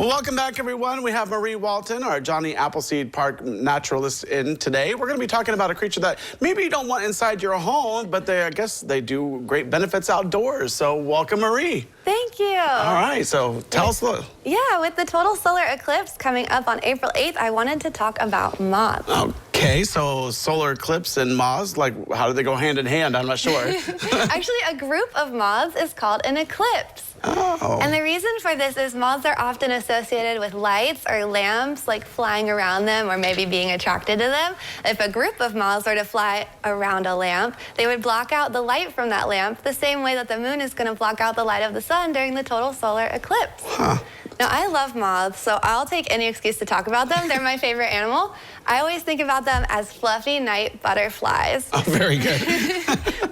Well, welcome back, everyone. We have Marie Walton, our Johnny Appleseed Park naturalist, in today. We're going to be talking about a creature that maybe you don't want inside your home, but I guess they do great benefits outdoors. So welcome, Marie. Thank you. All right, so tell us. Yeah, with the total solar eclipse coming up on April 8th, I wanted to talk about moths. Okay, so solar eclipse and moths, like how do they go hand in hand? I'm not sure. Actually, a group of moths is called an eclipse. Oh. And the reason for this is moths are often associated with lights or lamps, like flying around them or maybe being attracted to them. If a group of moths were to fly around a lamp, they would block out the light from that lamp the same way that the moon is going to block out the light of the sun during the total solar eclipse. Huh. Now, I love moths, so I'll take any excuse to talk about them. They're my favorite animal. I always think about them as fluffy night butterflies. Oh, very good.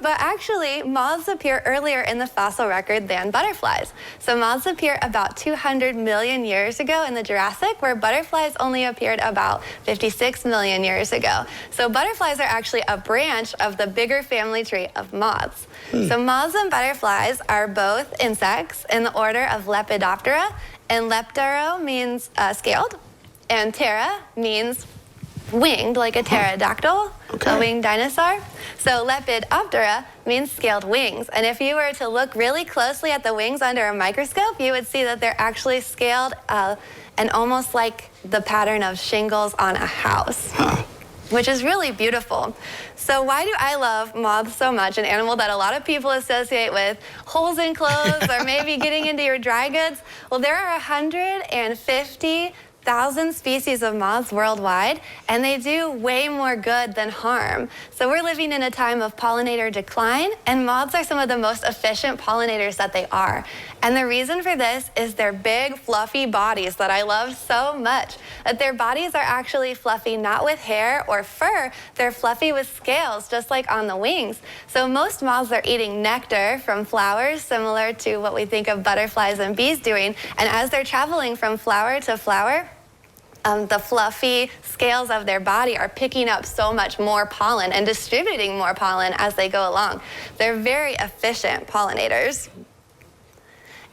But actually, moths appear earlier in the fossil record than butterflies. So moths appear about 200 million years ago in the Jurassic, where butterflies only appeared about 56 million years ago. So butterflies are actually a branch of the bigger family tree of moths. So moths and butterflies are both insects in the order of Lepidoptera, and leptero means scaled, and ptera means winged, like a pterodactyl, a winged dinosaur. So Lepidoptera means scaled wings. And if you were to look really closely at the wings under a microscope, you would see that they're actually scaled and almost like the pattern of shingles on a house. Which is really beautiful. So why do I love moths so much, an animal that a lot of people associate with holes in clothes or maybe getting into your dry goods? Well, there are 150,000 species of moths worldwide, and they do way more good than harm. So we're living in a time of pollinator decline, and moths are some of the most efficient pollinators that they are. And the reason for this is their big, fluffy bodies that I love so much. That their bodies are actually fluffy not with hair or fur, they're fluffy with scales, just like on the wings. So most moths are eating nectar from flowers, similar to what we think of butterflies and bees doing. And as they're traveling from flower to flower, the fluffy scales of their body are picking up so much more pollen and distributing more pollen as they go along. They're very efficient pollinators.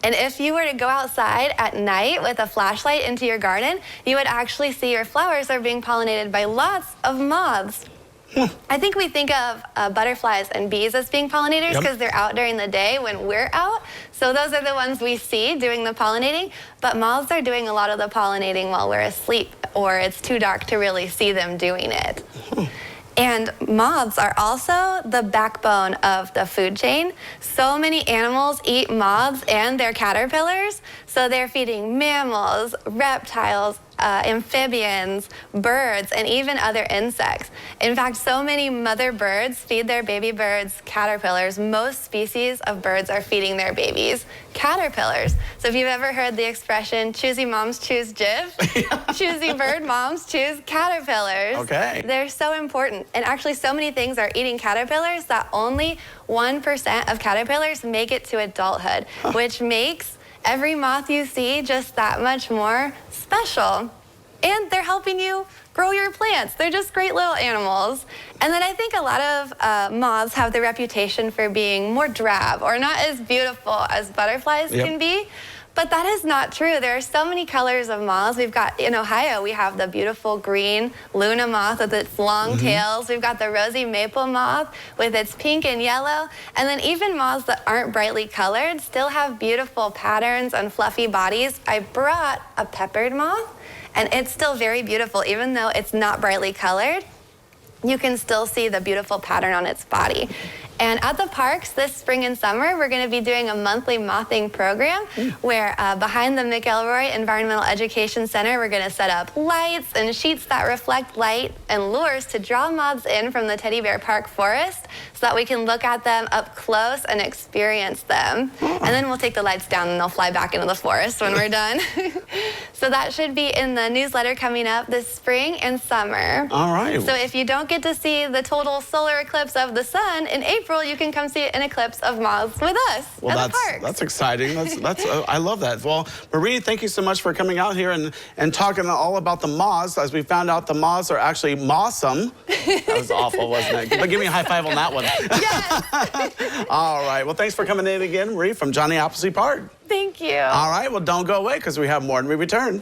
And if you were to go outside at night with a flashlight into your garden, you would actually see your flowers are being pollinated by lots of moths. I think we think of butterflies and bees as being pollinators because they're out during the day when we're out. So those are the ones we see doing the pollinating. But moths are doing a lot of the pollinating while we're asleep, or it's too dark to really see them doing it. And moths are also the backbone of the food chain. So many animals eat moths and their caterpillars. So they're feeding mammals, reptiles, amphibians, birds, and even other insects. In fact, so many mother birds feed their baby birds caterpillars. Most species of birds are feeding their babies caterpillars. So if you've ever heard the expression, choosy moms choose Jif, choosy bird moms choose caterpillars. Okay. They're so important. And actually, so many things are eating caterpillars that only 1% of caterpillars make it to adulthood, which makes every moth you see just that much more special. And they're helping you grow your plants. They're just great little animals. And then I think a lot of moths have the reputation for being more drab or not as beautiful as butterflies can be. But that is not true. There are so many colors of moths. We've got, in Ohio, we have the beautiful green Luna moth with its long tails. We've got the rosy maple moth with its pink and yellow. And then even moths that aren't brightly colored still have beautiful patterns and fluffy bodies. I brought a peppered moth, and it's still very beautiful. Even though it's not brightly colored, you can still see the beautiful pattern on its body. And at the parks this spring and summer, we're going to be doing a monthly mothing program where behind the McElroy Environmental Education Center, we're going to set up lights and sheets that reflect light and lures to draw moths in from the Teddy Bear Park Forest so that we can look at them up close and experience them. And then we'll take the lights down and they'll fly back into the forest when we're done. So that should be in the newsletter coming up this spring and summer. All right. So if you don't get to see the total solar eclipse of the sun in April, April, you can come see an eclipse of moths with us Well, at the park. that's exciting. I love that. Well, Marie, thank you so much for coming out here and talking all about the moths. As we found out, the moths are actually mothsome. That was awful, wasn't it? But give me a high five on that one. Yes. All right. Well, thanks for coming in again, Marie, from Johnny Appleseed Park. Thank you. All right. Well, don't go away because we have more when we return.